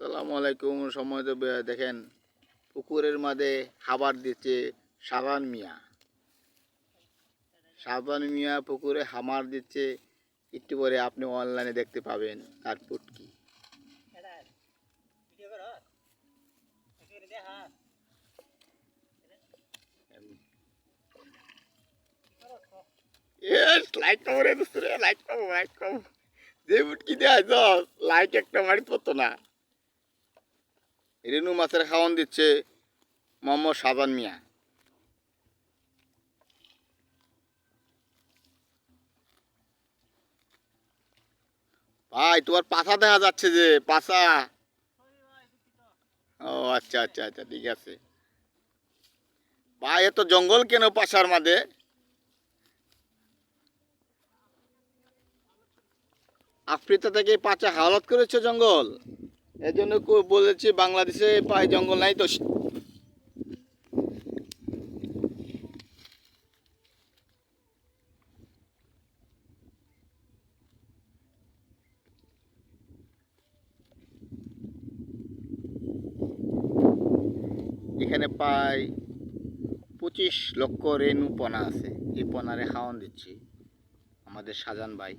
আসসালামু আলাইকুম। সময় তো দেখেন পুকুরের মাঝে খাবার দিচ্ছে সাবান মিয়া পুকুরে খামার দিচ্ছে। একটু পরে আপনি অনলাইনে দেখতে পাবেন তার পুটকি। লাইক কমরে দোস্তরে, লাইক কম যে পুটকি দেয় লাইক একটা মারি পড়তো না। রেনু মাছের খাওয়ান দিচ্ছে মোহাম্মদ সাবান মিয়া। ভাই তোমার পাছা দেখা যাচ্ছে, যে পাছা। ও আচ্ছা আচ্ছা আচ্ছা, ঠিক আছে। ভাই এত জঙ্গল কেন পাশার মাঝে? আফ্রিকা থেকে পাচা হাওলাত করেছে জঙ্গল। এজন্য বলেছি বাংলাদেশে পাই জঙ্গল নাই তো। এখানে প্রায় 25 লক্ষ রেণু পোনা আছে। এই পোনারে খাওয়ান দিচ্ছি আমাদের শাহজাহান ভাই।